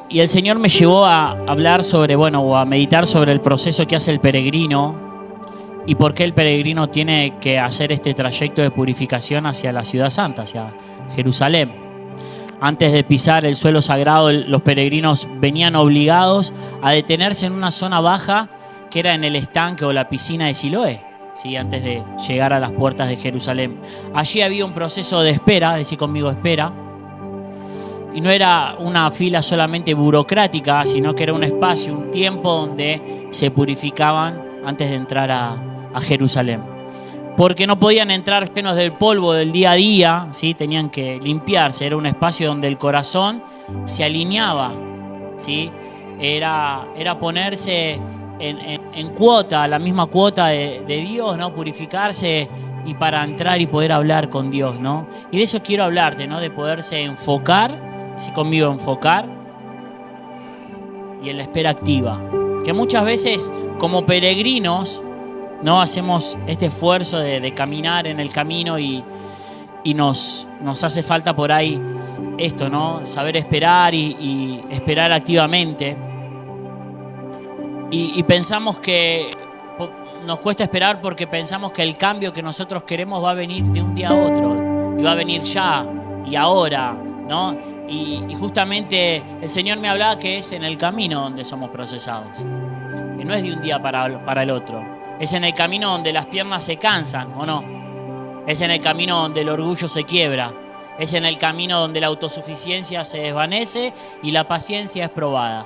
Y el Señor me llevó a hablar sobre, o a meditar sobre el proceso que hace el peregrino y por qué el peregrino tiene que hacer este trayecto de purificación hacia la ciudad santa, hacia Jerusalén. Antes de pisar el suelo sagrado, los peregrinos venían obligados a detenerse en una zona baja que era en el estanque o la piscina de Siloé, ¿sí? Antes de llegar a las puertas de Jerusalén. Allí había un proceso de espera, decir conmigo espera, y no era una fila solamente burocrática, sino que era un espacio, un tiempo donde se purificaban antes de entrar a Jerusalén. Porque no podían entrar llenos del polvo del día a día, ¿sí? Tenían que limpiarse. Era un espacio donde el corazón se alineaba, ¿sí? Era ponerse en cuota, la misma cuota de Dios, ¿no? Purificarse y para entrar y poder hablar con Dios, ¿no? Y de eso quiero hablarte, ¿no? De poderse enfocar, así conmigo, enfocar, y en la espera activa. Que muchas veces, como peregrinos, no hacemos este esfuerzo de caminar en el camino y nos hace falta por ahí esto, ¿no? Saber esperar y esperar activamente. Y pensamos que nos cuesta esperar porque pensamos que el cambio que nosotros queremos va a venir de un día a otro y va a venir ya y ahora, ¿no? Y justamente el Señor me hablaba que es en el camino donde somos procesados, que no es de un día para el otro. Es en el camino donde las piernas se cansan, ¿o no? Es en el camino donde el orgullo se quiebra. Es en el camino donde la autosuficiencia se desvanece y la paciencia es probada.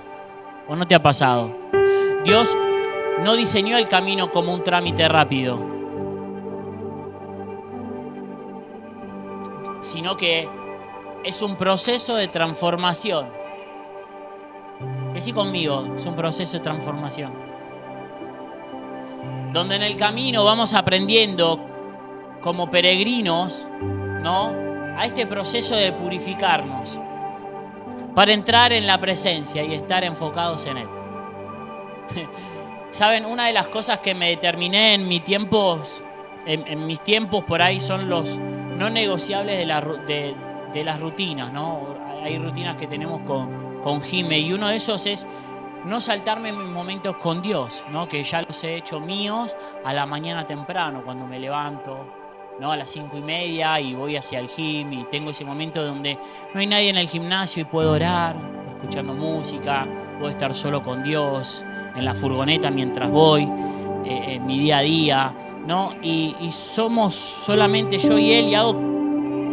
¿O no te ha pasado? Dios no diseñó el camino como un trámite rápido, sino que es un proceso de transformación. Decí conmigo, es un proceso de transformación. Donde en el camino vamos aprendiendo como peregrinos, ¿no? A este proceso de purificarnos para entrar en la presencia y estar enfocados en Él. Saben, una de las cosas que me determiné en mis tiempos por ahí son los no negociables de las rutinas, ¿no? Hay rutinas que tenemos con Jime y uno de esos es no saltarme mis momentos con Dios, ¿no? Que ya los he hecho míos a la mañana temprano, cuando me levanto, ¿no? A las 5:30 y voy hacia el gym y tengo ese momento donde no hay nadie en el gimnasio y puedo orar, escuchando música, puedo estar solo con Dios, en la furgoneta mientras voy, en mi día a día, ¿no? Y somos solamente yo y Él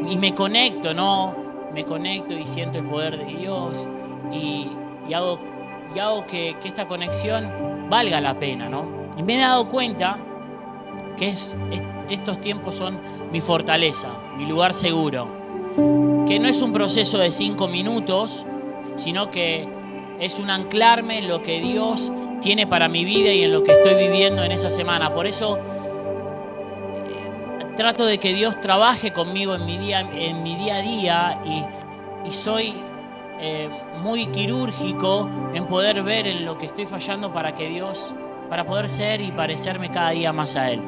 y me conecto, ¿no? Me conecto y siento el poder de Dios y hago que esta conexión valga la pena, ¿no? Y me he dado cuenta que estos tiempos son mi fortaleza, mi lugar seguro. Que no es un proceso de 5 minutos, sino que es un anclarme en lo que Dios tiene para mi vida y en lo que estoy viviendo en esa semana. Por eso trato de que Dios trabaje conmigo en mi día a día y soy muy quirúrgico en poder ver en lo que estoy fallando para poder ser y parecerme cada día más a Él.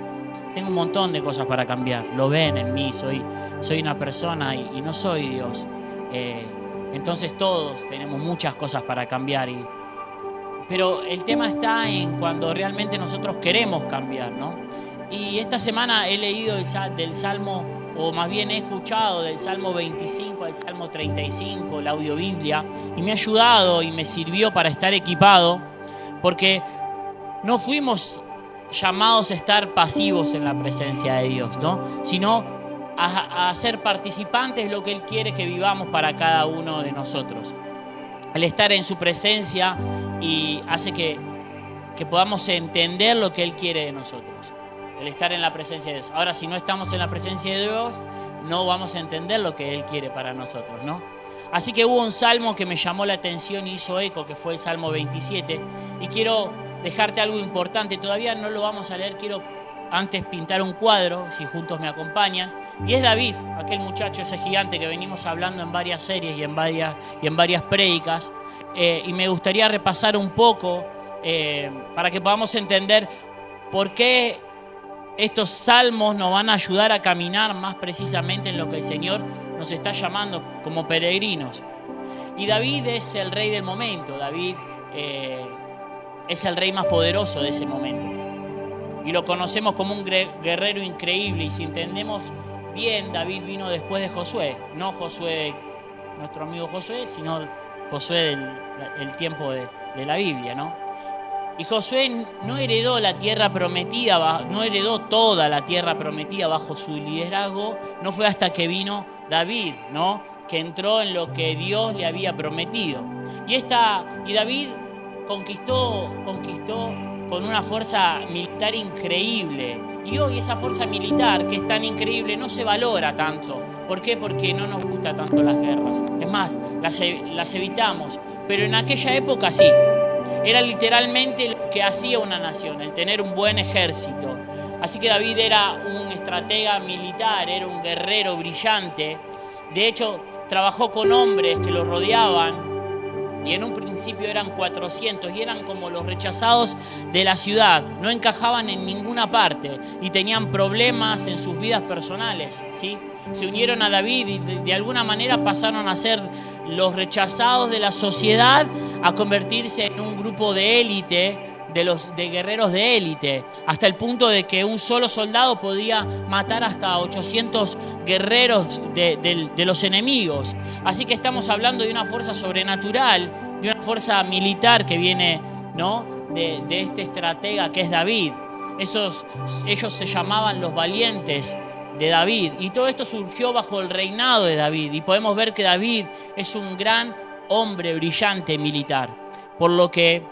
Tengo un montón de cosas para cambiar, lo ven en mí, soy una persona y no soy Dios. Entonces todos tenemos muchas cosas para cambiar, pero el tema está en cuando realmente nosotros queremos cambiar, ¿no? Y esta semana he leído del Salmo, o más bien he escuchado del Salmo 25 al Salmo 35, la audiobiblia, y me ha ayudado y me sirvió para estar equipado, porque no fuimos llamados a estar pasivos en la presencia de Dios, ¿no? Sino a ser participantes de lo que Él quiere que vivamos para cada uno de nosotros. Al estar en su presencia y hace que podamos entender lo que Él quiere de nosotros. El estar en la presencia de Dios. Ahora, si no estamos en la presencia de Dios, no vamos a entender lo que Él quiere para nosotros, ¿no? Así que hubo un salmo que me llamó la atención y hizo eco, que fue el Salmo 27. Y quiero dejarte algo importante. Todavía no lo vamos a leer. Quiero antes pintar un cuadro, si juntos me acompañan. Y es David, aquel muchacho, ese gigante que venimos hablando en varias series y en varias prédicas. Y me gustaría repasar un poco para que podamos entender por qué estos salmos nos van a ayudar a caminar más precisamente en lo que el Señor nos está llamando como peregrinos. Y David es el rey del momento. David es el rey más poderoso de ese momento. Y lo conocemos como un guerrero increíble. Y si entendemos bien, David vino después de Josué. No Josué, nuestro amigo Josué, sino Josué del tiempo de la Biblia, ¿no? Y Josué no heredó la tierra prometida, no heredó toda la tierra prometida bajo su liderazgo. No fue hasta que vino David, ¿no?, que entró en lo que Dios le había prometido. Y David conquistó con una fuerza militar increíble. Y hoy esa fuerza militar, que es tan increíble, no se valora tanto. ¿Por qué? Porque no nos gustan tanto las guerras. Es más, las evitamos. Pero en aquella época sí. Era literalmente lo que hacía una nación, el tener un buen ejército. Así que David era un estratega militar, era un guerrero brillante. De hecho, trabajó con hombres que lo rodeaban. Y en un principio eran 400 y eran como los rechazados de la ciudad. No encajaban en ninguna parte y tenían problemas en sus vidas personales, ¿sí? Se unieron a David y de alguna manera pasaron a ser los rechazados de la sociedad a convertirse en un grupo de élite, de guerreros de élite, hasta el punto de que un solo soldado podía matar hasta 800 guerreros de los enemigos. Así que estamos hablando de una fuerza sobrenatural, de una fuerza militar que viene, ¿no?, de este estratega que es David. Ellos se llamaban los valientes de David, y todo esto surgió bajo el reinado de David, y podemos ver que David es un gran hombre brillante militar, por lo que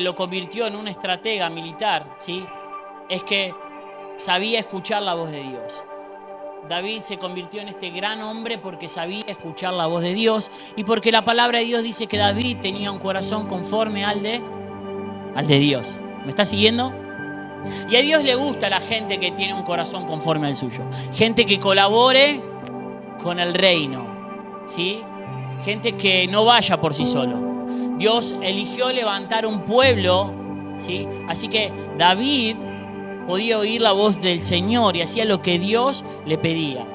lo convirtió en un estratega militar, ¿sí? Es que sabía escuchar la voz de Dios. David se convirtió en este gran hombre porque sabía escuchar la voz de Dios y porque la palabra de Dios dice que David tenía un corazón conforme al de Dios. ¿Me está siguiendo? Y a Dios le gusta la gente que tiene un corazón conforme al suyo. Gente que colabore con el reino, ¿sí? Gente que no vaya por sí solo. Dios eligió levantar un pueblo, ¿sí? Así que David podía oír la voz del Señor y hacía lo que Dios le pedía.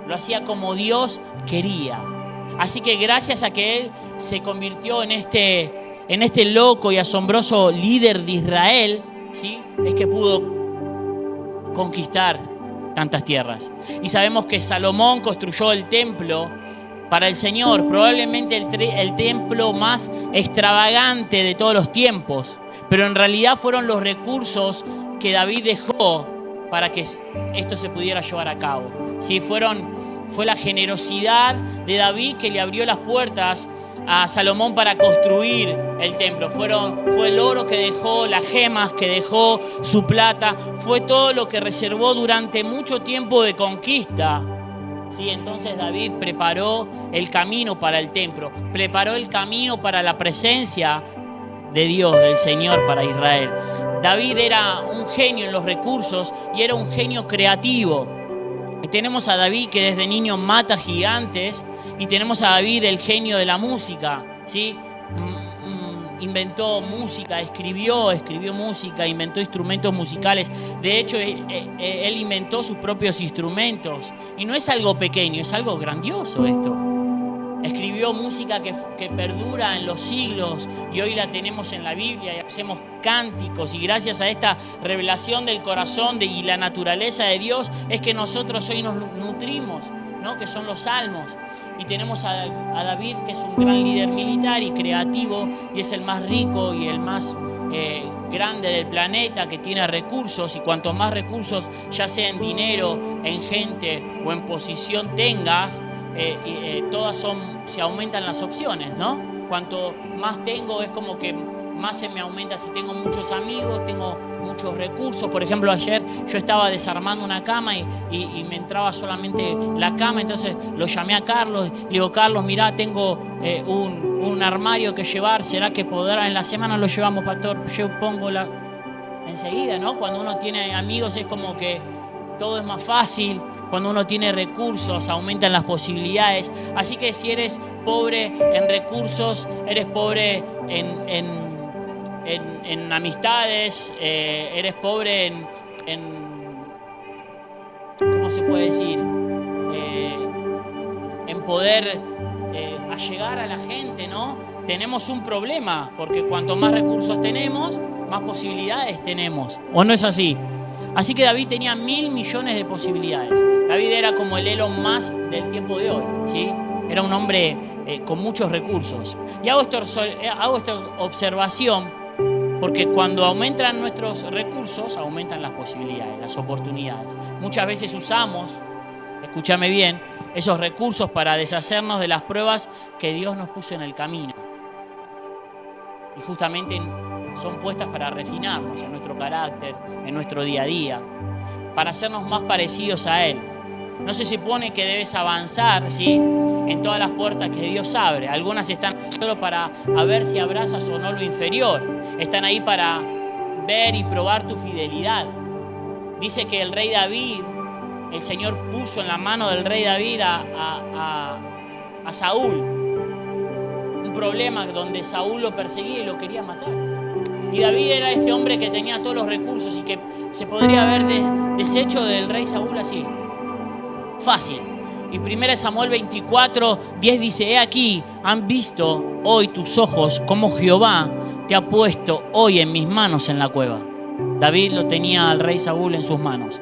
Lo hacía como Dios quería. Así que gracias a que él se convirtió en este loco y asombroso líder de Israel, ¿sí?, es que pudo conquistar tantas tierras. Y sabemos que Salomón construyó el templo para el Señor, probablemente el templo más extravagante de todos los tiempos, pero en realidad fueron los recursos que David dejó para que esto se pudiera llevar a cabo. ¿Sí? Fue la generosidad de David que le abrió las puertas a Salomón para construir el templo. Fue el oro que dejó, las gemas que dejó, su plata, fue todo lo que reservó durante mucho tiempo de conquista. Sí, entonces David preparó el camino para el templo, preparó el camino para la presencia de Dios, del Señor para Israel. David era un genio en los recursos y era un genio creativo. Y tenemos a David que desde niño mata gigantes, y tenemos a David el genio de la música, ¿sí? Inventó música, escribió música, inventó instrumentos musicales. De hecho, él inventó sus propios instrumentos. Y no es algo pequeño, es algo grandioso esto. Escribió música que perdura en los siglos y hoy la tenemos en la Biblia y hacemos cánticos. Y gracias a esta revelación del corazón y la naturaleza de Dios es que nosotros hoy nos nutrimos, ¿no?, que son los salmos. Y tenemos a David, que es un gran líder militar y creativo, y es el más rico y el más grande del planeta, que tiene recursos, y cuanto más recursos, ya sea en dinero, en gente o en posición tengas, se aumentan las opciones, ¿no? Cuanto más tengo, es como que más se me aumenta. Si tengo muchos amigos, tengo muchos recursos. Por ejemplo, ayer yo estaba desarmando una cama y me entraba solamente la cama, entonces lo llamé a Carlos, le digo: Carlos, mirá, tengo un armario que llevar, ¿será que podrá? En la semana lo llevamos, pastor, yo pongo enseguida, ¿no? Cuando uno tiene amigos es como que todo es más fácil. Cuando uno tiene recursos, aumentan las posibilidades. Así que si eres pobre en recursos, eres pobre en amistades, eres pobre ¿cómo se puede decir? En poder allegar a la gente, ¿no? Tenemos un problema, porque cuanto más recursos tenemos, más posibilidades tenemos. ¿O no es así? Así que David tenía 1.000 millones de posibilidades. David era como el Elon Musk del tiempo de hoy, ¿sí? Era un hombre con muchos recursos. Y hago esta observación porque cuando aumentan nuestros recursos, aumentan las posibilidades, las oportunidades. Muchas veces usamos, escúchame bien, esos recursos para deshacernos de las pruebas que Dios nos puso en el camino. Y justamente son puestas para refinarnos en nuestro carácter, en nuestro día a día, para hacernos más parecidos a Él. No se supone que debes avanzar, ¿sí?, en todas las puertas que Dios abre. Algunas están solo para ver si abrazas o no lo inferior. Están ahí para ver y probar tu fidelidad. Dice que el rey David, el Señor puso en la mano del rey David a Saúl. Un problema donde Saúl lo perseguía y lo quería matar. Y David era este hombre que tenía todos los recursos y que se podría haber deshecho del rey Saúl así. Fácil. Y 1 Samuel 24, 10 dice: he aquí, han visto hoy tus ojos cómo Jehová te ha puesto hoy en mis manos en la cueva. David lo tenía al rey Saúl en sus manos.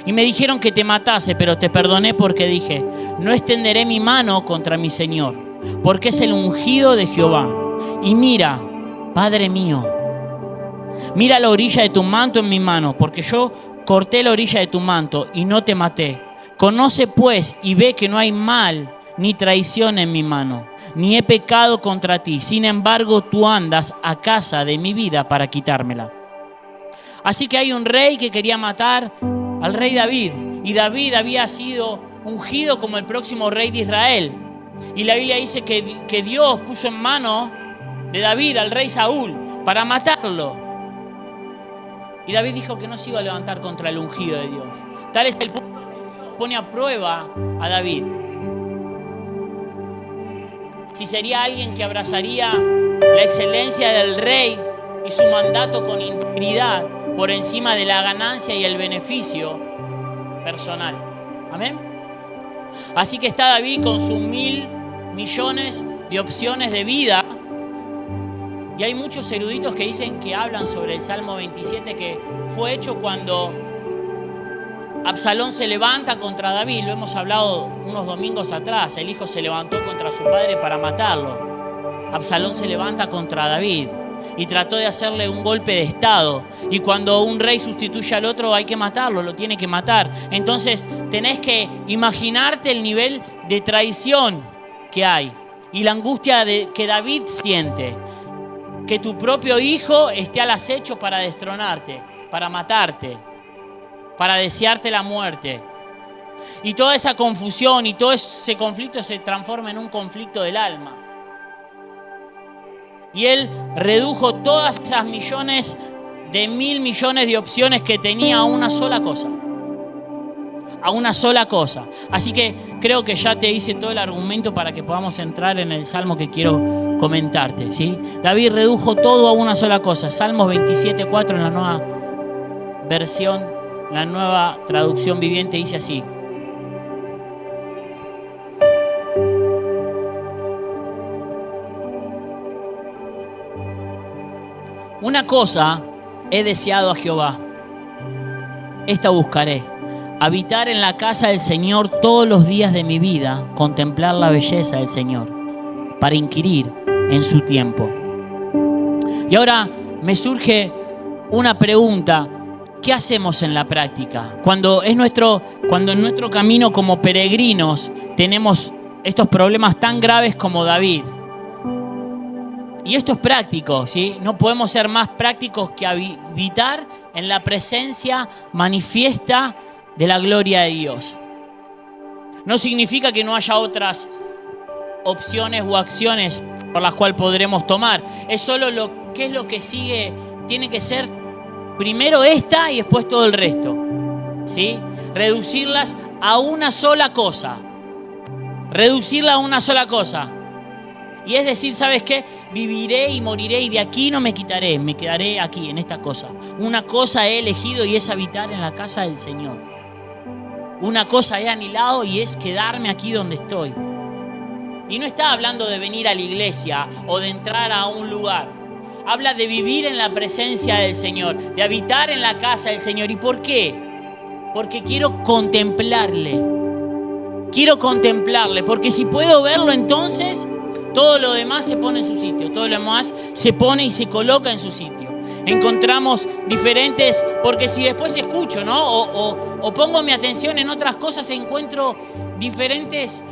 Y me dijeron que te matase, pero te perdoné porque dije: no extenderé mi mano contra mi Señor, porque es el ungido de Jehová. Y mira, Padre mío, mira la orilla de tu manto en mi mano, porque yo corté la orilla de tu manto y no te maté. Conoce pues y ve que no hay mal ni traición en mi mano, ni he pecado contra ti. Sin embargo, tú andas a casa de mi vida para quitármela. Así que hay un rey que quería matar al rey David. Y David había sido ungido como el próximo rey de Israel. Y la Biblia dice que Dios puso en mano de David al rey Saúl para matarlo. Y David dijo que no se iba a levantar contra el ungido de Dios. Tal es el punto que Dios pone a prueba a David. Si sería alguien que abrazaría la excelencia del rey y su mandato con integridad por encima de la ganancia y el beneficio personal. Amén. Así que está David con sus 1.000 millones de opciones de vida. Y hay muchos eruditos que dicen que hablan sobre el Salmo 27, que fue hecho cuando Absalón se levanta contra David. Lo hemos hablado unos domingos atrás. El hijo se levantó contra su padre para matarlo. Absalón se levanta contra David y trató de hacerle un golpe de estado. Y cuando un rey sustituye al otro, hay que matarlo, lo tiene que matar. Entonces tenés que imaginarte el nivel de traición que hay y la angustia que David siente. Que tu propio hijo esté al acecho para destronarte, para matarte, para desearte la muerte. Y toda esa confusión y todo ese conflicto se transforma en un conflicto del alma. Y él redujo todas esas 1.000 millones de opciones que tenía a una sola cosa. A una sola cosa. Así que creo que ya te hice todo el argumento para que podamos entrar en el salmo que quiero comentarte, ¿sí? David redujo todo a una sola cosa. Salmos 27:4 en la nueva versión, la nueva traducción viviente dice así: una cosa he deseado a Jehová, esta buscaré: habitar en la casa del Señor todos los días de mi vida, contemplar la belleza del Señor, para inquirir en su tiempo. Y ahora me surge una pregunta: ¿qué hacemos en la práctica? Cuando en nuestro camino como peregrinos tenemos estos problemas tan graves como David. Y esto es práctico, ¿sí? No podemos ser más prácticos que habitar en la presencia manifiesta de la gloria de Dios. No significa que no haya otras opciones o acciones por las cuales podremos tomar. Es solo qué es lo que sigue. Tiene que ser primero esta y después todo el resto, ¿sí? Reducirlas a una sola cosa. Reducirla a una sola cosa. Y es decir, ¿sabes qué? Viviré y moriré y de aquí no me quitaré. Me quedaré aquí, en esta cosa. Una cosa he elegido y es habitar en la casa del Señor. Una cosa he anhelado y es quedarme aquí donde estoy. Y no está hablando de venir a la iglesia o de entrar a un lugar. Habla de vivir en la presencia del Señor, de habitar en la casa del Señor. ¿Y por qué? Porque quiero contemplarle. Quiero contemplarle, porque si puedo verlo, entonces todo lo demás se pone en su sitio. Todo lo demás se pone y se coloca en su sitio. Encontramos diferentes, porque si después escucho, ¿no? O pongo mi atención en otras cosas, encuentro diferentes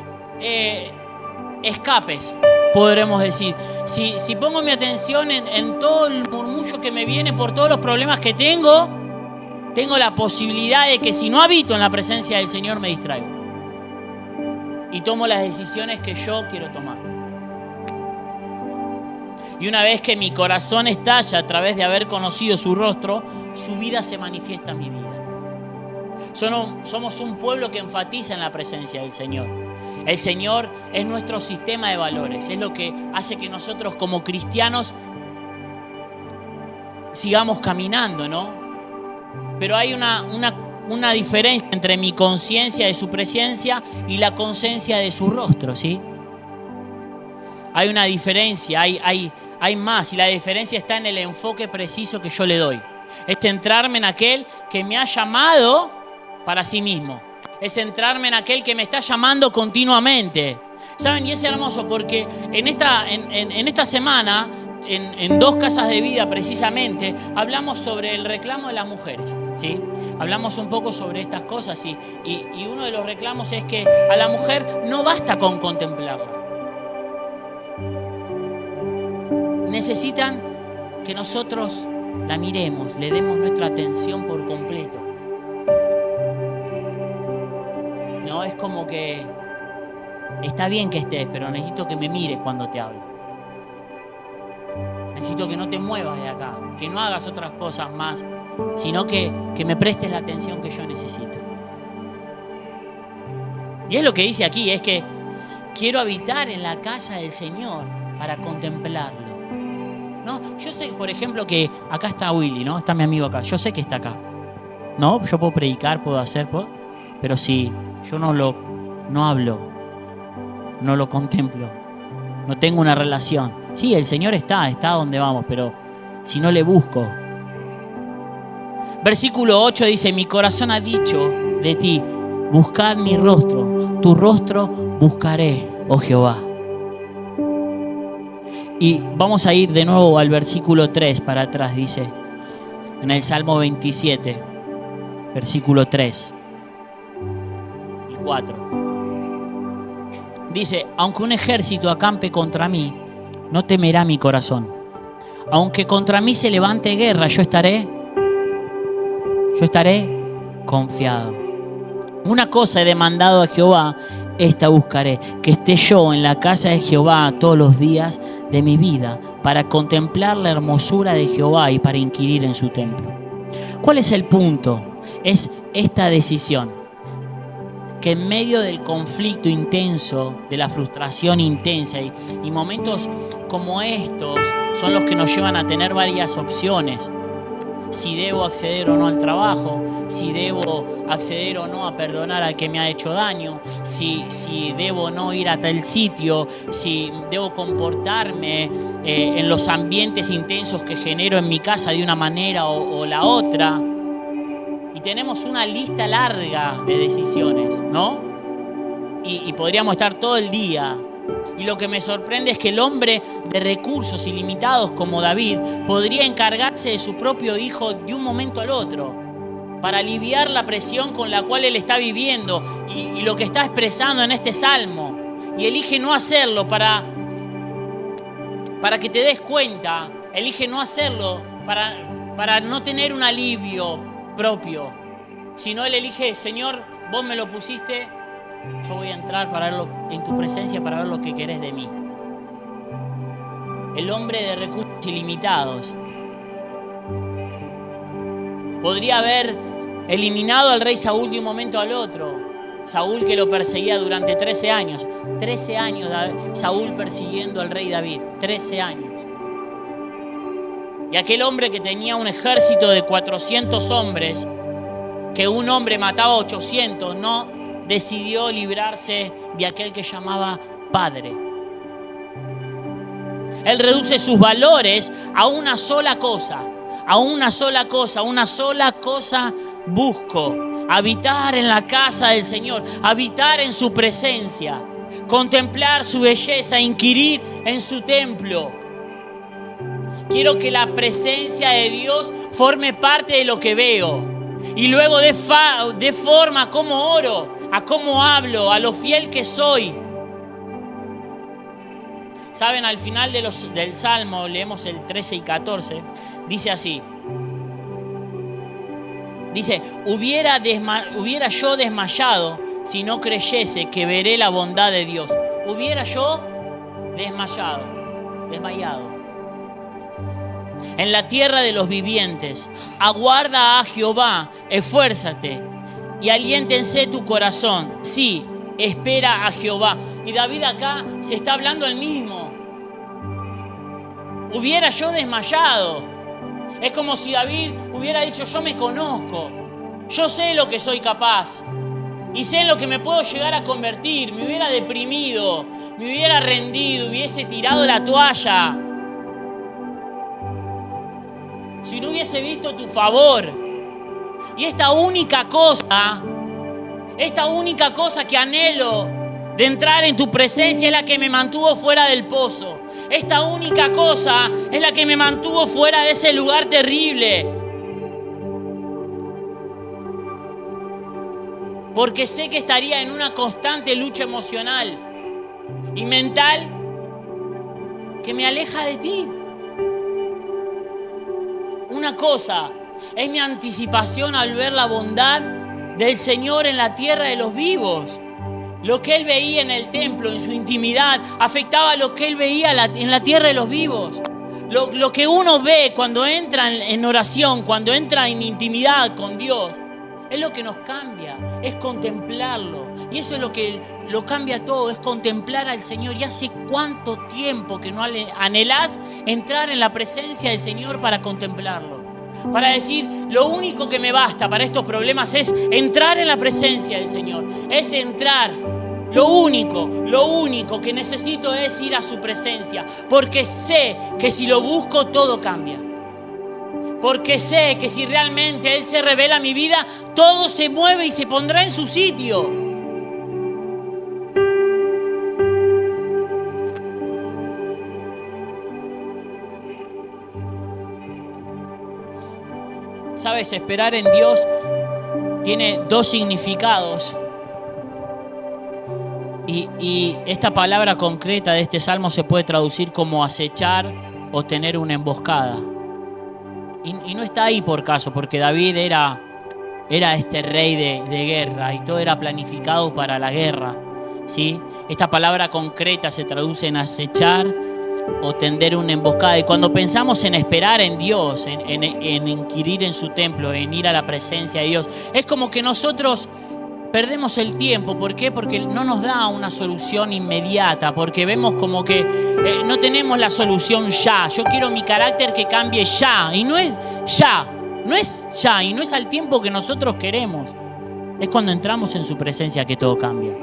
escapes, podremos decir. Si pongo mi atención en todo el murmullo que me viene por todos los problemas que tengo la posibilidad de que si no habito en la presencia del Señor me distraigo. Y tomo las decisiones que yo quiero tomar. Y una vez que mi corazón estalla a través de haber conocido su rostro, su vida se manifiesta en mi vida. Somos un pueblo que enfatiza en la presencia del Señor. El Señor es nuestro sistema de valores. Es lo que hace que nosotros como cristianos sigamos caminando, ¿no? Pero hay una diferencia entre mi conciencia de su presencia y la conciencia de su rostro, ¿sí? Hay una diferencia, hay más, y la diferencia está en el enfoque preciso que yo le doy. Es centrarme en aquel que me ha llamado para sí mismo. Es centrarme en aquel que me está llamando continuamente. ¿Saben? Y es hermoso porque en esta semana, en 2 casas de vida precisamente, hablamos sobre el reclamo de las mujeres, ¿sí? Hablamos un poco sobre estas cosas y uno de los reclamos es que a la mujer no basta con contemplarla. Necesitan que nosotros la miremos, le demos nuestra atención por completo. No es como que está bien que estés, pero necesito que me mires cuando te hablo. Necesito que no te muevas de acá, que no hagas otras cosas más, sino que me prestes la atención que yo necesito. Y es lo que dice aquí, es que quiero habitar en la casa del Señor para contemplarlo. ¿No? Yo sé, por ejemplo, que acá está Willy, ¿no? Está mi amigo acá. Yo sé que está acá. ¿No? Yo puedo predicar, puedo hacer, pero si yo no hablo, no lo contemplo, no tengo una relación. Sí, el Señor está donde vamos, pero si no le busco. Versículo 8 dice: mi corazón ha dicho de ti, buscad mi rostro, tu rostro buscaré, oh Jehová. Y vamos a ir de nuevo al versículo 3 para atrás, dice, en el Salmo 27, versículo 3 y 4. Dice: aunque un ejército acampe contra mí, no temerá mi corazón. Aunque contra mí se levante guerra, yo estaré confiado. Una cosa he demandado a Jehová, esta buscaré, que esté yo en la casa de Jehová todos los días de mi vida, para contemplar la hermosura de Jehová y para inquirir en su templo. ¿Cuál es el punto? Es esta decisión, que en medio del conflicto intenso, de la frustración intensa y momentos como estos son los que nos llevan a tener varias opciones. Si debo acceder o no al trabajo, si debo acceder o no a perdonar al que me ha hecho daño, si debo o no ir a tal sitio, si debo comportarme en los ambientes intensos que genero en mi casa de una manera o la otra. Y tenemos una lista larga de decisiones, ¿no? Y podríamos estar todo el día. Y lo que me sorprende es que el hombre de recursos ilimitados como David podría encargarse de su propio hijo de un momento al otro para aliviar la presión con la cual él está viviendo y lo que está expresando en este salmo. Y elige no hacerlo para que te des cuenta. Elige no hacerlo para no tener un alivio propio, sino él elige: Señor, vos me lo pusiste, yo voy a entrar para verlo en tu presencia, para ver lo que querés de mí. El hombre de recursos ilimitados podría haber eliminado al rey Saúl de un momento al otro. Saúl, que lo perseguía durante 13 años. 13 años Saúl persiguiendo al rey David. 13 años. Y aquel hombre que tenía un ejército de 400 hombres, que un hombre mataba a 800, no decidió librarse de aquel que llamaba Padre. Él reduce sus valores a una sola cosa. A una sola cosa, busco. Habitar en la casa del Señor, habitar en su presencia, contemplar su belleza, inquirir en su templo. Quiero que la presencia de Dios forme parte de lo que veo. Y luego de forma a cómo oro, a cómo hablo, a lo fiel que soy. Saben, al final del Salmo, leemos el 13 y 14, dice así. Dice, hubiera yo desmayado si no creyese que veré la bondad de Dios. Hubiera yo desmayado. En la tierra de los vivientes, aguarda a Jehová, esfuérzate y aliéntense tu corazón. Sí, espera a Jehová. Y David acá se está hablando el mismo. Hubiera yo desmayado. Es como si David hubiera dicho, yo me conozco, yo sé lo que soy capaz y sé en lo que me puedo llegar a convertir. Me hubiera deprimido, me hubiera rendido, hubiese tirado la toalla. Si no hubiese visto tu favor. Y esta única cosa que anhelo de entrar en tu presencia es la que me mantuvo fuera del pozo. Esta única cosa es la que me mantuvo fuera de ese lugar terrible. Porque sé que estaría en una constante lucha emocional y mental que me aleja de ti. Una cosa es mi anticipación al ver la bondad del Señor en la tierra de los vivos. Lo que Él veía en el templo, en su intimidad, afectaba a lo que Él veía en la tierra de los vivos. Lo que uno ve cuando entra en oración, cuando entra en intimidad con Dios, es lo que nos cambia, es contemplarlo. Y eso es lo que lo cambia todo, es contemplar al Señor. ¿Y hace cuánto tiempo que no anhelás entrar en la presencia del Señor para contemplarlo? Para decir, lo único que me basta para estos problemas es entrar en la presencia del Señor. Es entrar. Lo único que necesito es ir a su presencia. Porque sé que si lo busco todo cambia. Porque sé que si realmente Él se revela en mi vida, todo se mueve y se pondrá en su sitio. Sabes, esperar en Dios tiene dos significados. Y esta palabra concreta de este salmo se puede traducir como acechar o tener una emboscada. Y no está ahí por caso, porque David era este rey de guerra y todo era planificado para la guerra, ¿sí? Esta palabra concreta se traduce en acechar o tender una emboscada. Y cuando pensamos en esperar en Dios, en inquirir en su templo, en ir a la presencia de Dios, es como que nosotros perdemos el tiempo. ¿Por qué? Porque no nos da una solución inmediata, porque vemos como que no tenemos la solución ya. Yo quiero mi carácter que cambie ya, y no es ya, y no es al tiempo que nosotros queremos. Es cuando entramos en su presencia que todo cambia.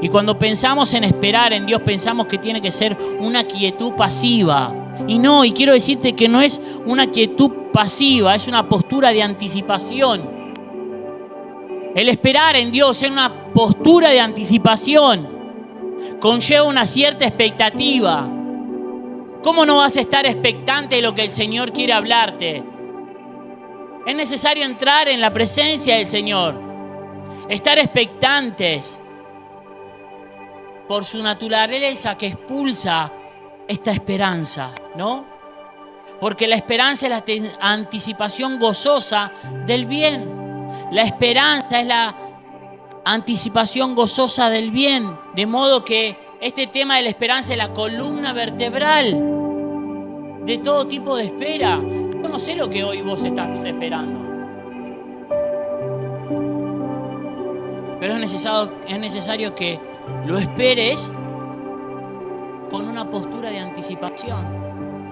Y cuando pensamos en esperar en Dios, pensamos que tiene que ser una quietud pasiva. Y no, y quiero decirte que no es una quietud pasiva, es una postura de anticipación. El esperar en Dios es una postura de anticipación. Conlleva una cierta expectativa. ¿Cómo no vas a estar expectante de lo que el Señor quiere hablarte? Es necesario entrar en la presencia del Señor. Estar expectantes por su naturaleza que expulsa esta esperanza, ¿no? Porque la esperanza es la anticipación gozosa del bien. La esperanza es la anticipación gozosa del bien. De modo que este tema de la esperanza es la columna vertebral de todo tipo de espera. Yo no sé lo que hoy vos estás esperando. Pero es necesario que lo esperes con una postura de anticipación.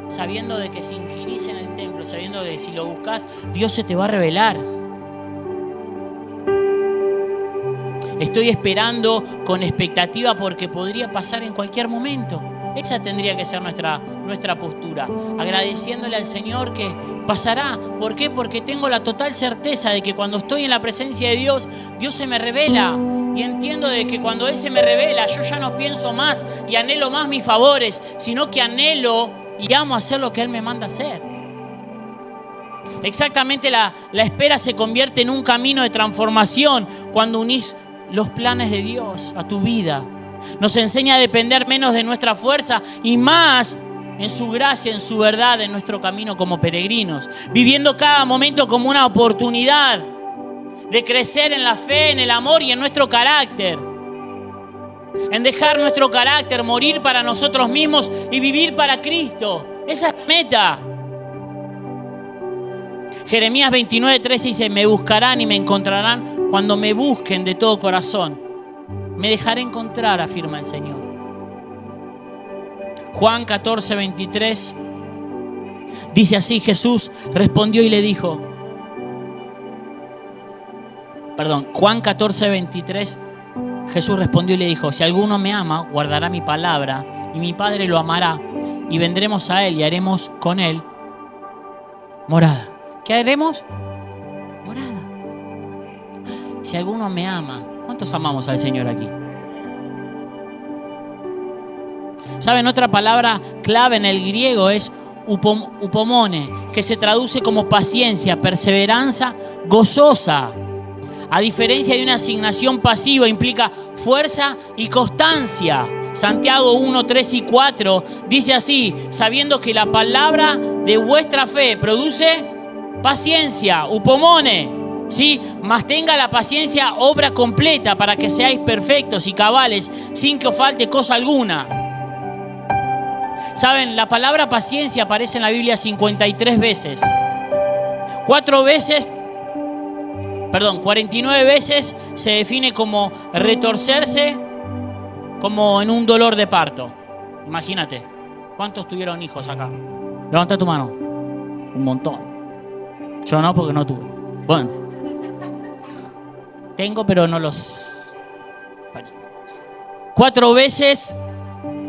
Sabiendo de que si inquirís en el templo, sabiendo de que si lo buscas, Dios se te va a revelar. Estoy esperando con expectativa porque podría pasar en cualquier momento. Esa tendría que ser nuestra postura, agradeciéndole al Señor que pasará. ¿Por qué? Porque tengo la total certeza de que cuando estoy en la presencia de Dios, Dios se me revela. Y entiendo de que cuando Él se me revela, yo ya no pienso más y anhelo más mis favores, sino que anhelo y amo hacer lo que Él me manda hacer. Exactamente, la espera se convierte en un camino de transformación cuando unís los planes de Dios a tu vida. Nos enseña a depender menos de nuestra fuerza y más en su gracia, en su verdad, en nuestro camino como peregrinos, viviendo cada momento como una oportunidad de crecer en la fe, en el amor y en nuestro carácter, en dejar nuestro carácter morir para nosotros mismos y vivir para Cristo. Esa es la meta. Jeremías 29:13 dice: me buscarán y me encontrarán cuando me busquen de todo corazón. Me dejaré encontrar, afirma el Señor. Juan 14:23 dice así: Jesús respondió y le dijo, Juan 14:23, Jesús respondió y le dijo: si alguno me ama, guardará mi palabra, y mi Padre lo amará, y vendremos a él y haremos con él morada. ¿Qué haremos? Morada. Si alguno me ama. ¿Cuántos amamos al Señor aquí? ¿Saben? Otra palabra clave en el griego es upomone, que se traduce como paciencia, perseverancia, gozosa. A diferencia de una asignación pasiva, implica fuerza y constancia. Santiago 1, 3 y 4 dice así: sabiendo que la palabra de vuestra fe produce paciencia, upomone. ¿Sí? Mas tenga la paciencia obra completa para que seáis perfectos y cabales sin que os falte cosa alguna. ¿Saben? La palabra paciencia aparece en la Biblia 53 veces. 49 veces se define como retorcerse, como en un dolor de parto. Imagínate, ¿cuántos tuvieron hijos acá? Levanta tu mano. Un montón. Yo no, porque no tuve. Bueno. Tengo, pero no los... 4 veces,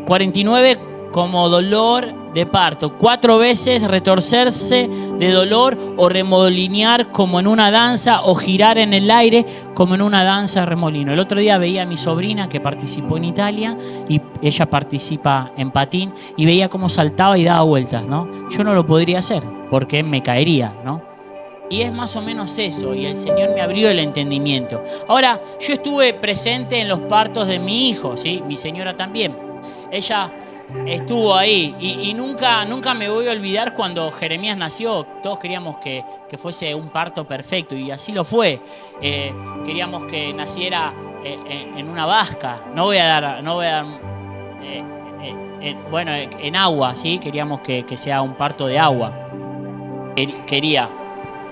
49 como dolor de parto. 4 veces retorcerse de dolor o remolinear como en una danza o girar en el aire como en una danza de remolino. El otro día veía a mi sobrina que participó en Italia y ella participa en patín y veía cómo saltaba y daba vueltas, ¿no? Yo no lo podría hacer porque me caería, ¿no? Y es más o menos eso, y el Señor me abrió el entendimiento. Ahora, yo estuve presente en los partos de mi hijo, ¿sí? Mi señora también. Ella estuvo ahí y nunca me voy a olvidar cuando Jeremías nació. Todos queríamos que fuese un parto perfecto y así lo fue. Queríamos que naciera en una vasca. No voy a dar en agua, ¿sí? Queríamos que sea un parto de agua.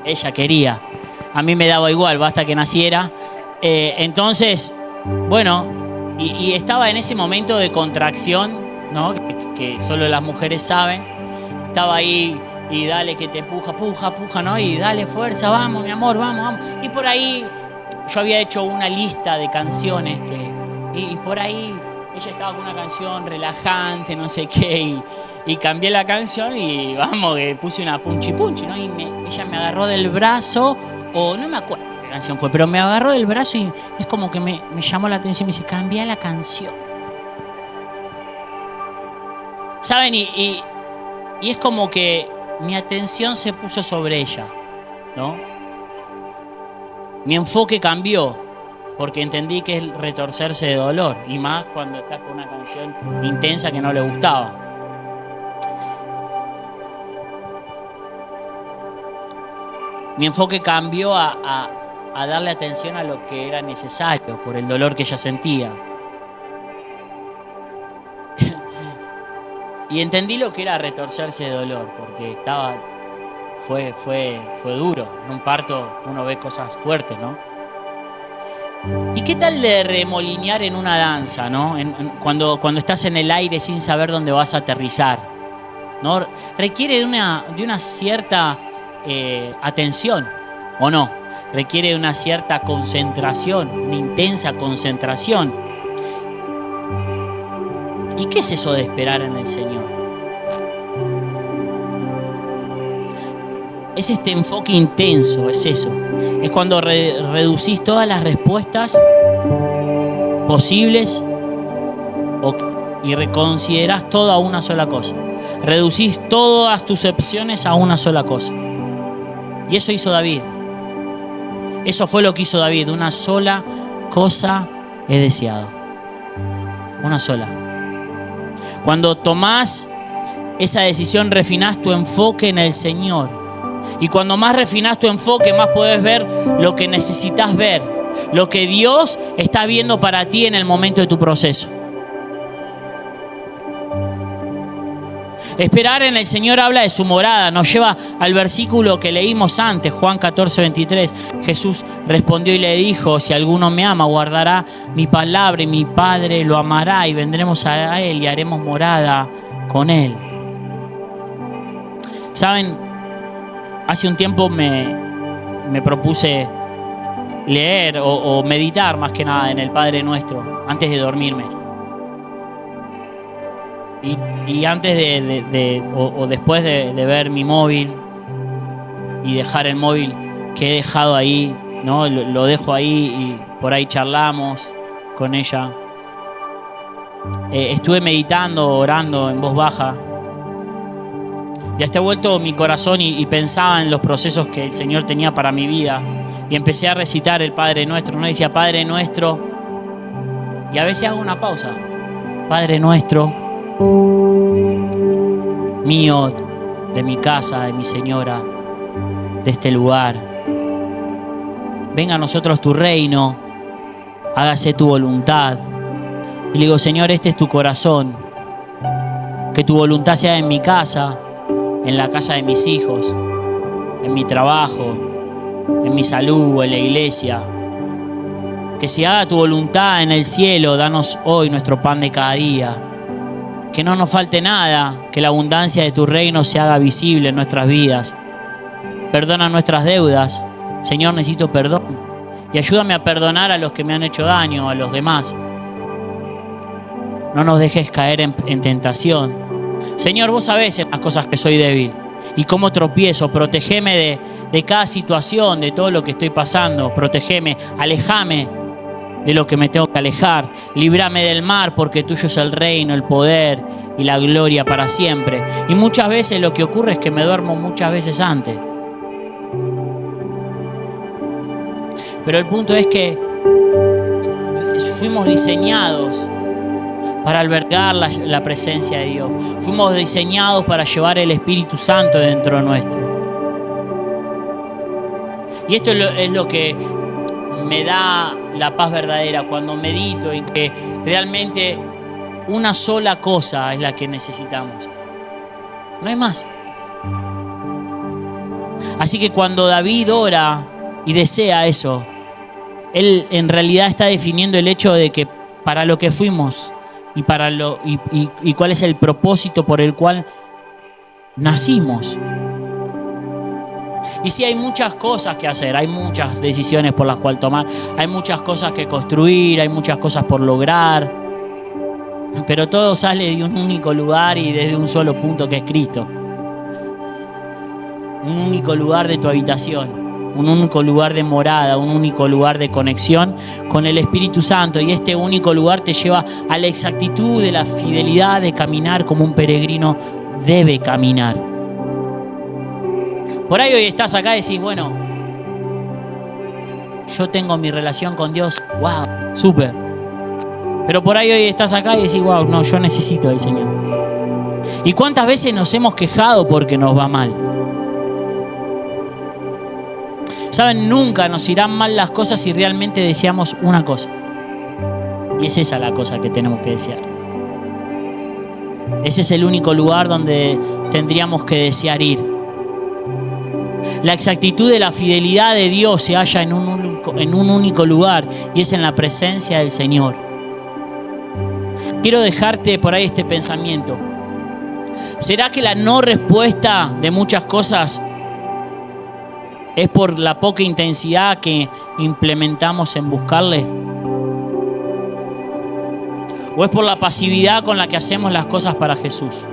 Ella quería. A mí me daba igual, basta que naciera. Entonces, bueno, y estaba en ese momento de contracción, ¿no? Que solo las mujeres saben. Estaba ahí y dale que te puja, ¿no? Y dale fuerza, vamos, mi amor, vamos. Y por ahí yo había hecho una lista de canciones y por ahí ella estaba con una canción relajante, no sé qué, y cambié la canción y vamos, que puse una punchi, ¿no? Y ella me agarró del brazo, o no me acuerdo qué canción fue, pero me agarró del brazo y es como que me llamó la atención y me dice: cambia la canción. ¿Saben? Y es como que mi atención se puso sobre ella, ¿no? Mi enfoque cambió, porque entendí que es retorcerse de dolor, y más cuando estás con una canción intensa que no le gustaba. Mi enfoque cambió a darle atención a lo que era necesario por el dolor que ella sentía. Y entendí lo que era retorcerse de dolor, porque fue duro. En un parto uno ve cosas fuertes, ¿no? ¿Y qué tal de remolinear en una danza, ¿no? Cuando estás en el aire sin saber dónde vas a aterrizar, ¿no? Requiere de una cierta atención, ¿o no? Requiere de una cierta concentración, una intensa concentración. ¿Y qué es eso de esperar en el Señor? Es este enfoque intenso, es eso. Es cuando reducís todas las respuestas posibles y reconsiderás todo a una sola cosa. Reducís todas tus opciones a una sola cosa. Y eso hizo David. Eso fue lo que hizo David. Una sola cosa he deseado. Una sola. Cuando tomás esa decisión, refinás tu enfoque en el Señor. Y cuando más refinás tu enfoque, más podés ver lo que necesitas ver. Lo que Dios está viendo para ti en el momento de tu proceso. Esperar en el Señor habla de su morada. Nos lleva al versículo que leímos antes, Juan 14:23. Jesús respondió y le dijo: si alguno me ama, guardará mi palabra y mi Padre lo amará y vendremos a Él y haremos morada con Él. ¿Saben? Hace un tiempo me propuse leer o meditar más que nada en el Padre Nuestro antes de dormirme. Y antes o después de ver mi móvil y dejar el móvil que he dejado ahí, ¿no? Lo dejo ahí y por ahí charlamos con ella. Estuve meditando, orando en voz baja. Y hasta he vuelto mi corazón y pensaba en los procesos que el Señor tenía para mi vida. Y empecé a recitar el Padre Nuestro, ¿no? Decía Padre Nuestro. Y a veces hago una pausa. Padre Nuestro, mío, de mi casa, de mi señora, de este lugar. Venga a nosotros tu reino, hágase tu voluntad. Y le digo, Señor, este es tu corazón. Que tu voluntad sea en mi casa, en la casa de mis hijos, en mi trabajo, en mi salud, en la iglesia. Que se haga tu voluntad en el cielo. Danos hoy nuestro pan de cada día. Que no nos falte nada, que la abundancia de tu reino se haga visible en nuestras vidas. Perdona nuestras deudas. Señor, necesito perdón. Y ayúdame a perdonar a los que me han hecho daño, a los demás. No nos dejes caer en tentación. Señor, vos sabés en las cosas que soy débil y cómo tropiezo. Protégeme de cada situación, de todo lo que estoy pasando. Protégeme, alejame de lo que me tengo que alejar. Líbrame del mal, porque tuyo es el reino, el poder y la gloria para siempre. Y muchas veces lo que ocurre es que me duermo muchas veces antes. Pero el punto es que fuimos diseñados para albergar la presencia de Dios. Fuimos diseñados para llevar el Espíritu Santo dentro nuestro. Y esto es lo que me da la paz verdadera cuando medito en que realmente una sola cosa es la que necesitamos. No hay más. Así que cuando David ora y desea eso, él en realidad está definiendo el hecho de que para lo que fuimos y cuál es el propósito por el cual nacimos. Y sí, hay muchas cosas que hacer, hay muchas decisiones por las cuales tomar, hay muchas cosas que construir, hay muchas cosas por lograr, pero todo sale de un único lugar y desde un solo punto, que es Cristo. Un único lugar de tu habitación, un único lugar de morada, un único lugar de conexión con el Espíritu Santo. Y este único lugar te lleva a la exactitud de la fidelidad de caminar como un peregrino debe caminar. Por ahí hoy estás acá y decís, bueno, yo tengo mi relación con Dios, wow, súper. Pero por ahí hoy estás acá y decís, wow, no, yo necesito al Señor. ¿Y cuántas veces nos hemos quejado porque nos va mal? ¿Saben? Nunca nos irán mal las cosas si realmente deseamos una cosa. Y es esa la cosa que tenemos que desear. Ese es el único lugar donde tendríamos que desear ir. La exactitud de la fidelidad de Dios se halla en un único lugar, y es en la presencia del Señor. Quiero dejarte por ahí este pensamiento. ¿Será que la no respuesta de muchas cosas es por la poca intensidad que implementamos en buscarle? ¿O es por la pasividad con la que hacemos las cosas para Jesús?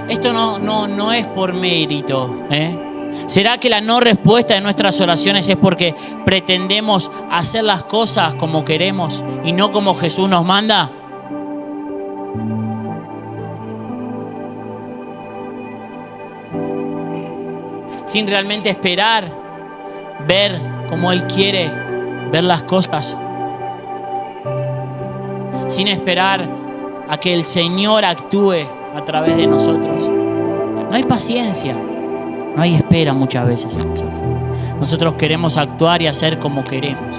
Esto no es por mérito, ¿eh? ¿Será que la no respuesta de nuestras oraciones es porque pretendemos hacer las cosas como queremos y no como Jesús nos manda? Sin realmente esperar, ver como Él quiere ver las cosas. Sin esperar a que el Señor actúe a través de nosotros. No hay paciencia, no hay espera muchas veces en nosotros. Nosotros queremos actuar y hacer como queremos.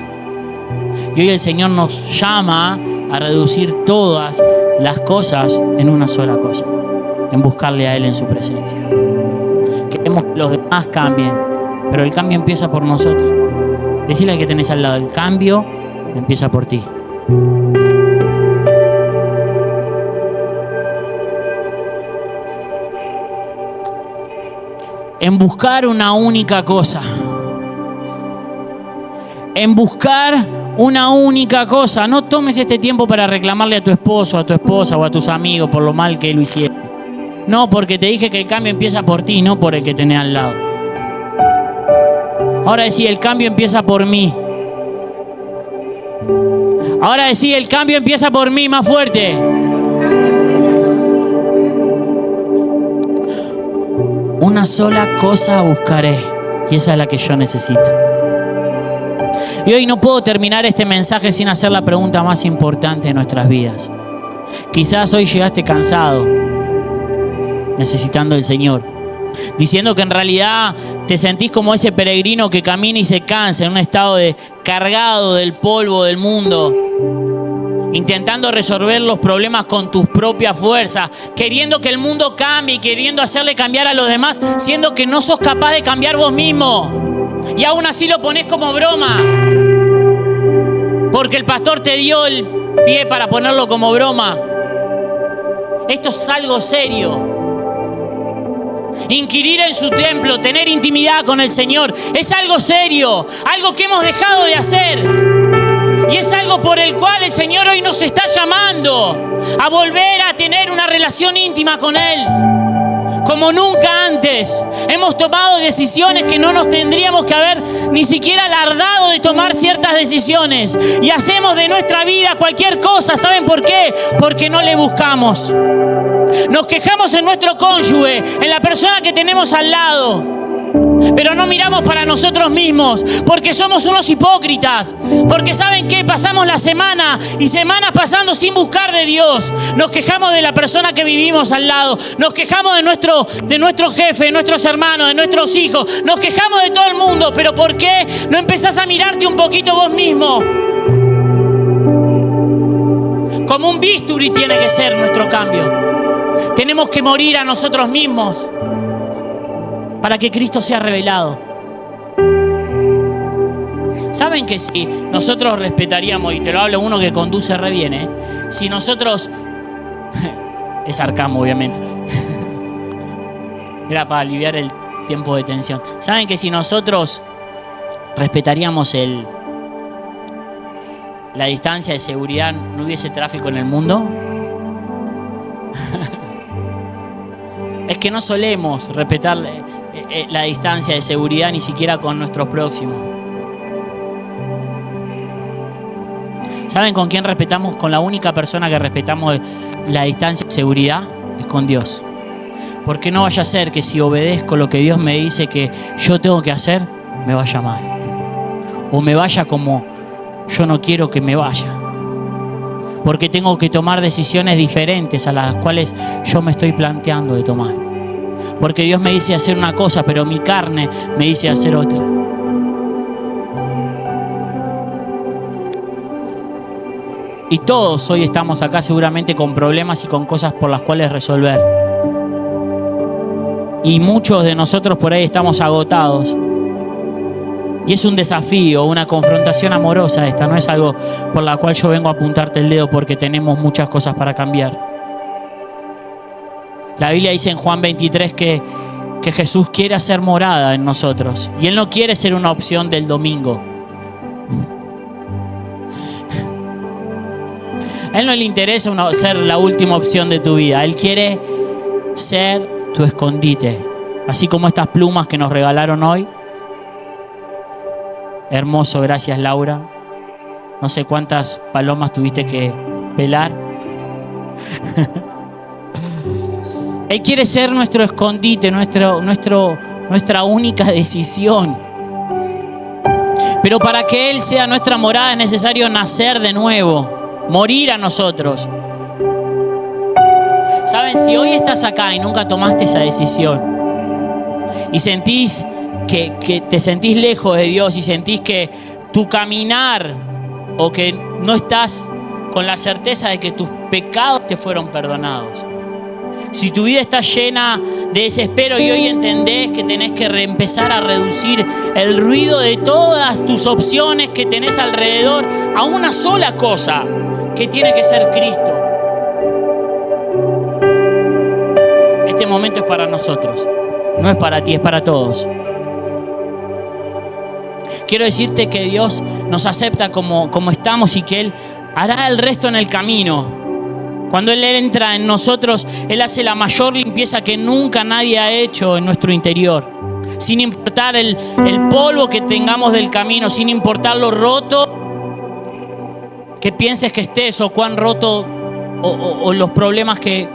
Y hoy el Señor nos llama a reducir todas las cosas en una sola cosa, en buscarle a Él en su presencia. Queremos que los demás cambien, pero el cambio empieza por nosotros. Decirle al que tenés al lado, el cambio empieza por ti. En buscar una única cosa. En buscar una única cosa. No tomes este tiempo para reclamarle a tu esposo, a tu esposa o a tus amigos por lo mal que lo hicieron. No, porque te dije que el cambio empieza por ti, no por el que tenés al lado. Ahora decí, el cambio empieza por mí. Ahora decí, el cambio empieza por mí, más fuerte. Una sola cosa buscaré, y esa es la que yo necesito. Y hoy no puedo terminar este mensaje sin hacer la pregunta más importante de nuestras vidas. Quizás hoy llegaste cansado, necesitando del Señor, diciendo que en realidad te sentís como ese peregrino que camina y se cansa en un estado cargado del polvo del mundo, intentando resolver los problemas con tus propias fuerzas, queriendo que el mundo cambie y queriendo hacerle cambiar a los demás, siendo que no sos capaz de cambiar vos mismo. Y aún así lo ponés como broma, porque el pastor te dio el pie para ponerlo como broma. Esto es algo serio. Inquirir en su templo, tener intimidad con el Señor, es algo serio, algo que hemos dejado de hacer. Y es algo por el cual el Señor hoy nos está llamando a volver a tener una relación íntima con Él. Como nunca antes. Hemos tomado decisiones que no nos tendríamos que haber ni siquiera alardado de tomar ciertas decisiones. Y hacemos de nuestra vida cualquier cosa. ¿Saben por qué? Porque no le buscamos. Nos quejamos en nuestro cónyuge, en la persona que tenemos al lado, pero no miramos para nosotros mismos, porque somos unos hipócritas. Porque ¿saben qué? Pasamos la semana y semanas pasando sin buscar de Dios. Nos quejamos de la persona que vivimos al lado, nos quejamos de nuestro jefe, de nuestros hermanos, de nuestros hijos, nos quejamos de todo el mundo. Pero ¿por qué no empezás a mirarte un poquito vos mismo? Como un bisturí tiene que ser nuestro cambio. Tenemos que morir a nosotros mismos para que Cristo sea revelado. ¿Saben que si nosotros respetaríamos, y te lo habla uno que conduce re bien, si nosotros... es sarcasmo, obviamente. Era para aliviar el tiempo de tensión. ¿Saben que si nosotros respetaríamos la distancia de seguridad, no hubiese tráfico en el mundo? Es que no solemos respetar la distancia de seguridad ni siquiera con nuestros próximos. ¿Saben con quién respetamos? Con la única persona que respetamos la distancia de seguridad es con Dios. Porque no vaya a ser que si obedezco lo que Dios me dice que yo tengo que hacer, me vaya mal. O me vaya como yo no quiero que me vaya. Porque tengo que tomar decisiones diferentes a las cuales yo me estoy planteando de tomar. Porque Dios me dice hacer una cosa, pero mi carne me dice hacer otra. Y todos hoy estamos acá seguramente con problemas y con cosas por las cuales resolver. Y muchos de nosotros por ahí estamos agotados. Y es un desafío, una confrontación amorosa esta. No es algo por la cual yo vengo a apuntarte el dedo porque tenemos muchas cosas para cambiar. La Biblia dice en Juan 23 que Jesús quiere hacer morada en nosotros. Y Él no quiere ser una opción del domingo. A Él no le interesa ser la última opción de tu vida. Él quiere ser tu escondite. Así como estas plumas que nos regalaron hoy. Hermoso, gracias Laura. No sé cuántas palomas tuviste que pelar. Él quiere ser nuestro escondite, nuestra única decisión. Pero para que Él sea nuestra morada es necesario nacer de nuevo, morir a nosotros. ¿Saben? Si hoy estás acá y nunca tomaste esa decisión y sentís que te sentís lejos de Dios y sentís que tu caminar o que no estás con la certeza de que tus pecados te fueron perdonados. Si tu vida está llena de desespero y hoy entendés que tenés que empezar a reducir el ruido de todas tus opciones que tenés alrededor a una sola cosa, que tiene que ser Cristo. Este momento es para nosotros, no es para ti, es para todos. Quiero decirte que Dios nos acepta como estamos y que Él hará el resto en el camino. Cuando Él entra en nosotros, Él hace la mayor limpieza que nunca nadie ha hecho en nuestro interior. Sin importar el polvo que tengamos del camino, sin importar lo roto que pienses que estés o cuán roto o los problemas que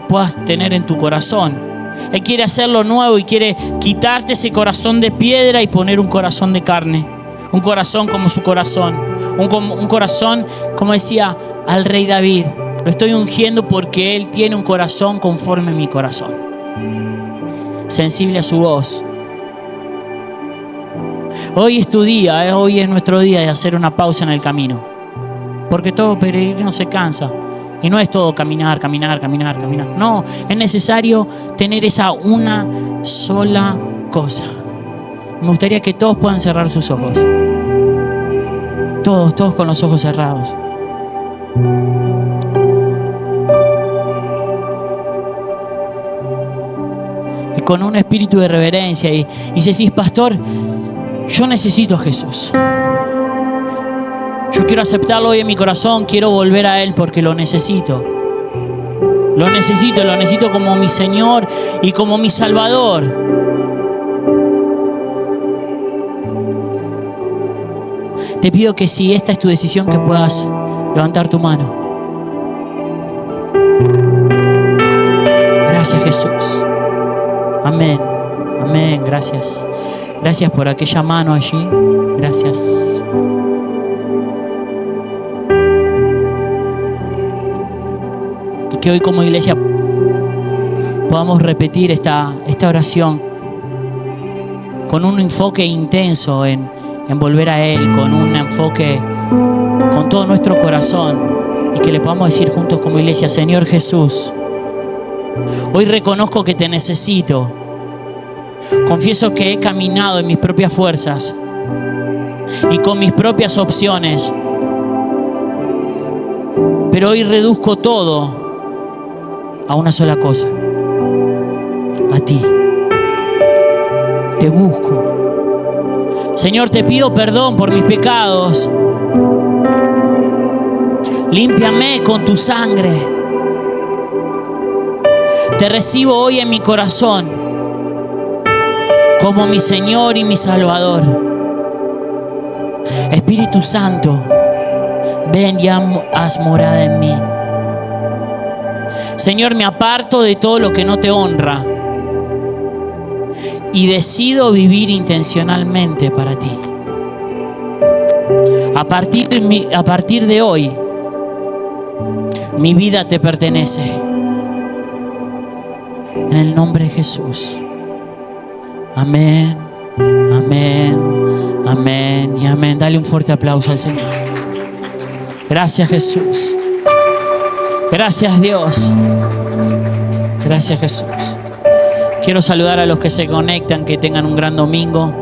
puedas tener en tu corazón. Él quiere hacerlo nuevo y quiere quitarte ese corazón de piedra y poner un corazón de carne. Un corazón como su corazón. Un corazón, como decía al rey David, lo estoy ungiendo porque Él tiene un corazón conforme a mi corazón. Sensible a su voz. Hoy es tu día, hoy es nuestro día de hacer una pausa en el camino. Porque todo peregrino se cansa. Y no es todo caminar. No, es necesario tener esa una sola cosa. Me gustaría que todos puedan cerrar sus ojos. Todos con los ojos cerrados. Y con un espíritu de reverencia. Y decís, pastor, yo necesito a Jesús. Yo quiero aceptarlo hoy en mi corazón. Quiero volver a Él porque lo necesito. Lo necesito como mi Señor y como mi Salvador. Te pido que si esta es tu decisión, que puedas levantar tu mano. Gracias, Jesús. Amén. Amén. Gracias. Gracias por aquella mano allí. Gracias. Y que hoy como iglesia podamos repetir esta oración con un enfoque intenso en volver a Él, con un enfoque con todo nuestro corazón, y que le podamos decir juntos como iglesia: Señor Jesús, hoy reconozco que te necesito. Confieso que he caminado en mis propias fuerzas y con mis propias opciones, pero hoy reduzco todo a una sola cosa: a ti. Te busco. Señor, te pido perdón por mis pecados. Límpiame con tu sangre. Te recibo hoy en mi corazón como mi Señor y mi Salvador. Espíritu Santo, ven y haz morada en mí. Señor, me aparto de todo lo que no te honra y decido vivir intencionalmente para ti. A partir de hoy, mi vida te pertenece. En el nombre de Jesús. Amén, amén, amén y amén. Dale un fuerte aplauso al Señor. Gracias, Jesús. Gracias, Dios. Gracias, Jesús. Quiero saludar a los que se conectan, que tengan un gran domingo.